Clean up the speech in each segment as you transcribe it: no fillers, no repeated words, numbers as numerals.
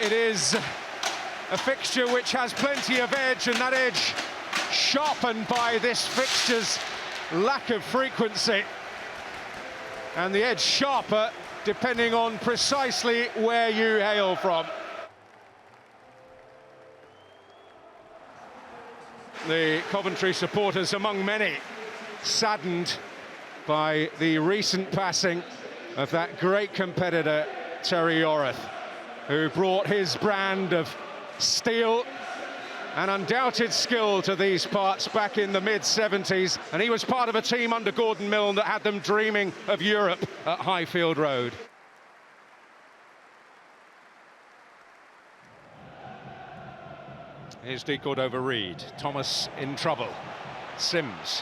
It is a fixture which has plenty of edge, and that edge sharpened by this fixture's lack of frequency. And the edge sharper depending on precisely where you hail from. The Coventry supporters, among many, saddened by the recent passing of that great competitor, Terry Yorath, who brought his brand of steel and undoubted skill to these parts back in the mid-70s, and he was part of a team under Gordon Milne that had them dreaming of Europe at Highfield Road. Here's de Cordova-Reid. Thomas in trouble. Sims.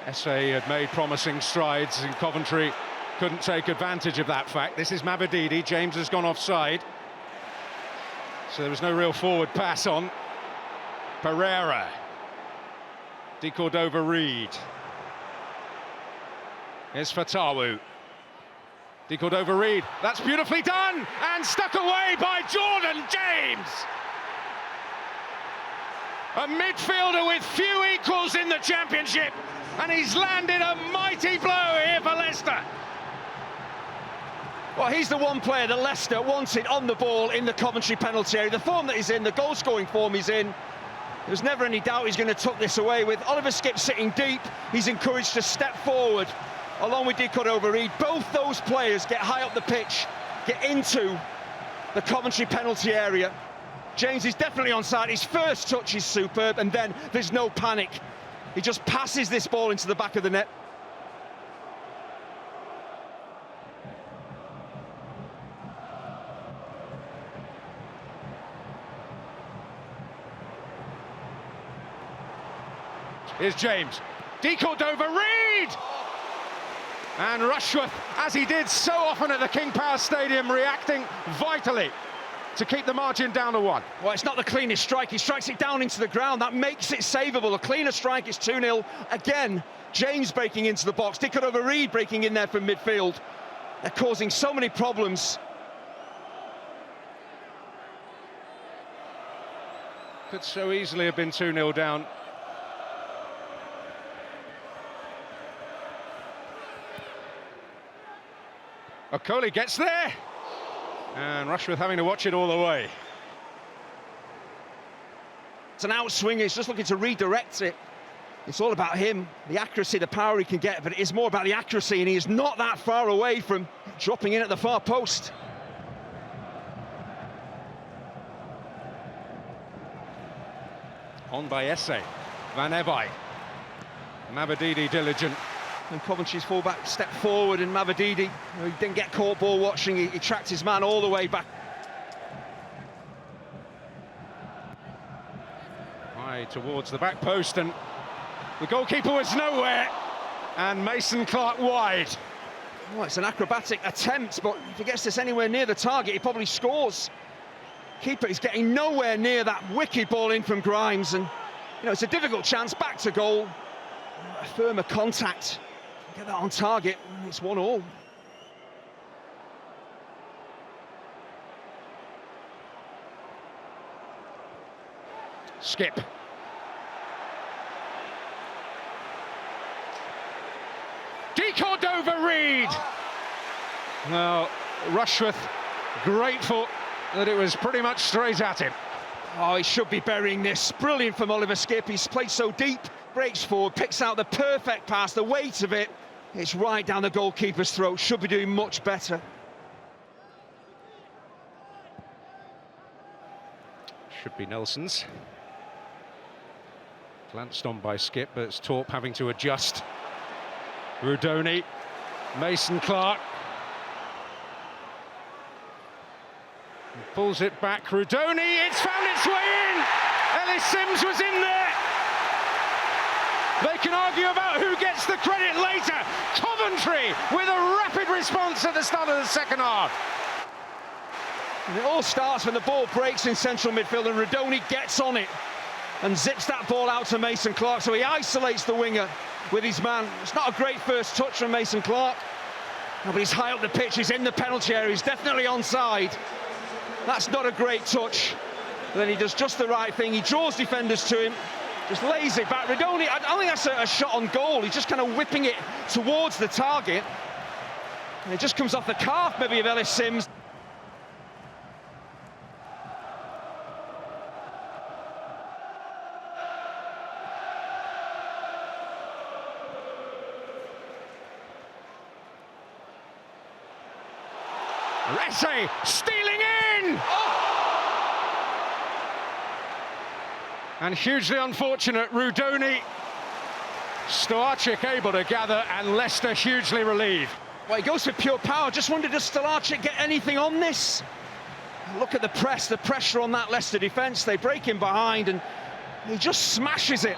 Esse had made promising strides, and Coventry couldn't take advantage of that fact. This is Mavididi. James has gone offside, so there was no real forward pass on. Pereira. De Cordova-Reid. Here's Fatawu. De Cordova-Reid, that's beautifully done, and stuck away by Jordan James. A midfielder with few equals in the Championship, and he's landed a mighty blow here for Leicester. Well, he's the one player that Leicester wanted on the ball in the Coventry penalty area. The form that he's in, the goal-scoring form he's in, there's never any doubt he's going to tuck this away. With Oliver Skipp sitting deep, he's encouraged to step forward, along with de Cordova-Reid. Both those players get high up the pitch, get into the Coventry penalty area. James is definitely onside. His first touch is superb, and then there's no panic. He just passes this ball into the back of the net. Here's James. De Cordova-Reid! And Rushworth, as he did so often at the King Power Stadium, reacting vitally to keep the margin down to 1. Well, it's not the cleanest strike. He strikes it down into the ground. That makes it savable. A cleaner strike is 2-0. Again, James breaking into the box. De Cordova-Reid breaking in there from midfield. They're causing so many problems. Could so easily have been 2-0 down. Okoli gets there, and Rushworth having to watch it all the way. It's an outswing, he's just looking to redirect it. It's all about him, the accuracy, the power he can get, but it is more about the accuracy, and he is not that far away from dropping in at the far post. On by Esse, Van Ebbe, Mavididi diligent. And Coventry's fullback stepped forward, and Mavididi, he didn't get caught ball watching, he tracked his man all the way back. High towards the back post, and the goalkeeper was nowhere, and Mason Clark wide. Oh, it's an acrobatic attempt, but if he gets this anywhere near the target, he probably scores. Keeper is getting nowhere near that wicked ball in from Grimes, and it's a difficult chance, back to goal. A firmer contact. Get that on target, it's 1-1. Skipp. De Cordova-Reid. Well, Rushworth grateful that it was pretty much straight at him. Oh, he should be burying this. Brilliant from Oliver Skipp. He's played so deep, breaks forward, picks out the perfect pass, the weight of it. It's right down the goalkeeper's throat. Should be doing much better. Should be Nelson's. Glanced on by Skipp, but it's Torp having to adjust. Rudoni, Mason Clark. Pulls it back, Rudoni, it's found its way in! Ellis Sims was in there! They can argue about who gets the credit later. Coventry with a rapid response at the start of the second half. And it all starts when the ball breaks in central midfield and Rudoni gets on it and zips that ball out to Mason Clark, so he isolates the winger with his man. It's not a great first touch from Mason Clark. Oh, but he's high up the pitch, he's in the penalty area, he's definitely onside. That's not a great touch. But then he does just the right thing, he draws defenders to him, just lays it back. Redoni, I don't think that's a shot on goal, he's just kind of whipping it towards the target. And it just comes off the calf, maybe, of Ellis Sims. Resse stealing in! And hugely unfortunate, Rudoni. Stolarczyk able to gather, and Leicester hugely relieved. Well, he goes for pure power. Just wondered, does Stolarczyk get anything on this? Look at the pressure on that Leicester defence. They break him behind and he just smashes it.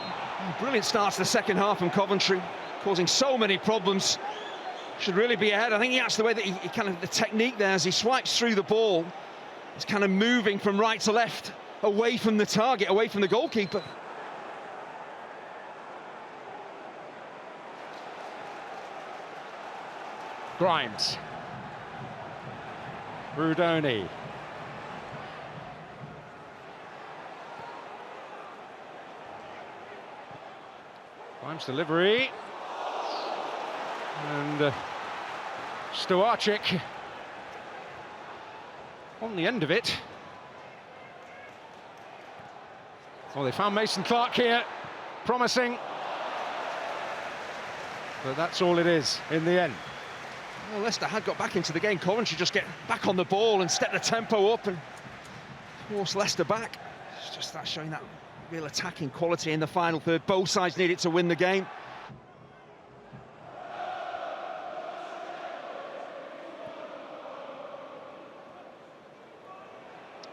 Brilliant start to the second half from Coventry, causing so many problems. Should really be ahead. I think that's the way that he kind of, the technique there as he swipes through the ball. It's kind of moving from right to left, away from the target, away from the goalkeeper. Grimes. Rudoni. Grimes delivery. And Stolarczyk on the end of it. Well, they found Mason Clark here, promising. But that's all it is in the end. Well, Leicester had got back into the game. Coventry just get back on the ball and step the tempo up and force Leicester back. It's just that showing that real attacking quality in the final third. Both sides needed to win the game.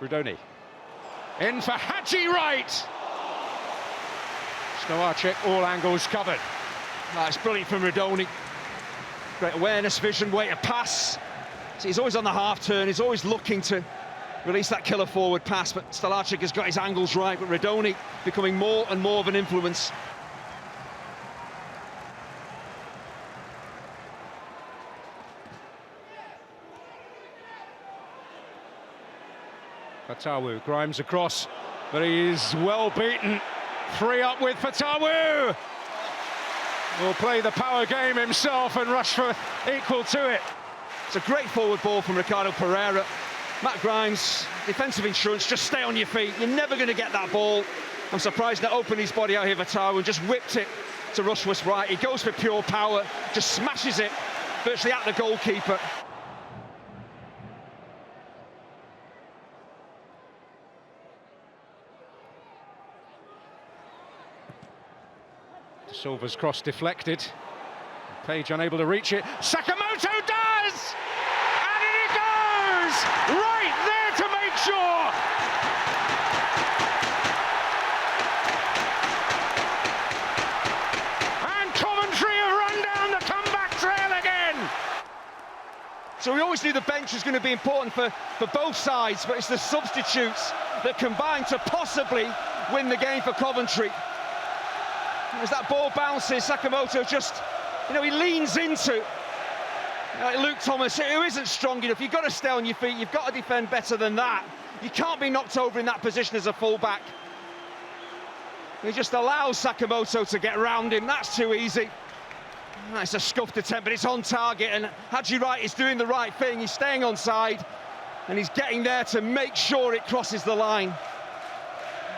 Rudoni. In for Haji Wright. Stolarczyk, all angles covered. It's brilliant from Rudoni. Great awareness, vision, way to pass. So he's always on the half turn, he's always looking to release that killer forward pass, but Stolarczyk has got his angles right, but Rudoni becoming more and more of an influence. Fatawu, Grimes across, but he's well beaten. 3 up with Fatawu. Will play the power game himself and rush for equal to it. It's a great forward ball from Ricardo Pereira. Matt Grimes, defensive insurance, just stay on your feet. You're never going to get that ball. I'm surprised that opened his body out here, Fatawu, and just whipped it to Rushworth's right. He goes for pure power, just smashes it virtually at the goalkeeper. Silva's cross deflected. Page unable to reach it. Sakamoto does! And in it goes! Right there to make sure! And Coventry have run down the comeback trail again! So we always knew the bench was going to be important for both sides, but it's the substitutes that combine to possibly win the game for Coventry. As that ball bounces, Sakamoto just, he leans into Luke Thomas, who isn't strong enough. You've got to stay on your feet, you've got to defend better than that. You can't be knocked over in that position as a full-back. He just allows Sakamoto to get round him, that's too easy. It's a scuffed attempt, but it's on target, and Haji Wright is doing the right thing. He's staying onside, and he's getting there to make sure it crosses the line.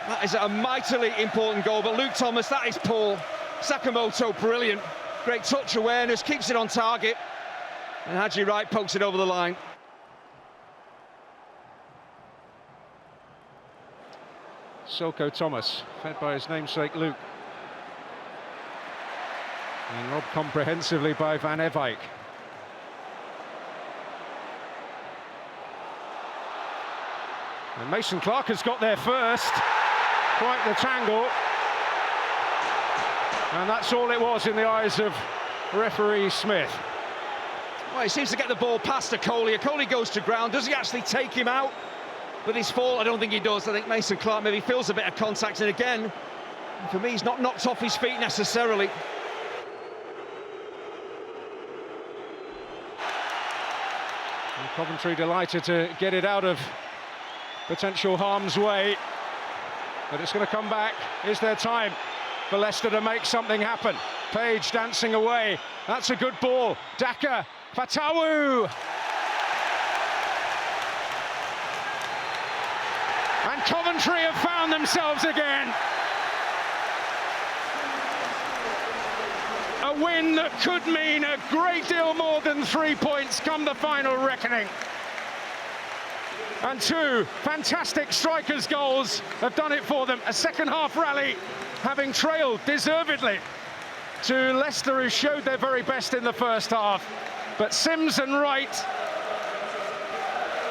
That is a mightily important goal, but Luke Thomas, that is poor. Sakamoto, brilliant. Great touch awareness, keeps it on target. And Haji Wright pokes it over the line. Silko Thomas, fed by his namesake Luke. And robbed comprehensively by Van Ewijk. And Mason Clark has got there first. Quite the tangle. And that's all it was in the eyes of referee Smith. Well, he seems to get the ball past Okoli. Okoli goes to ground. Does he actually take him out with his fall? I don't think he does. I think Mason Clark maybe feels a bit of contact. And again, for me, he's not knocked off his feet necessarily. And Coventry delighted to get it out of potential harm's way. But it's going to come back. Is there time for Leicester to make something happen? Page dancing away. That's a good ball. Daka, Fatawu. And Coventry have found themselves again. A win that could mean a great deal more than 3 points come the final reckoning. And two fantastic strikers' goals have done it for them. A second-half rally, having trailed deservedly to Leicester, who showed their very best in the first half. But Sims and Wright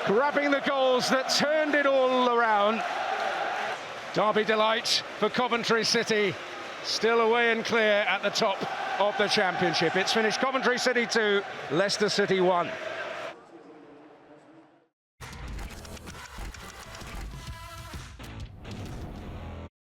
grabbing the goals that turned it all around. Derby delight for Coventry City, still away and clear at the top of the Championship. It's finished Coventry City 2, Leicester City 1.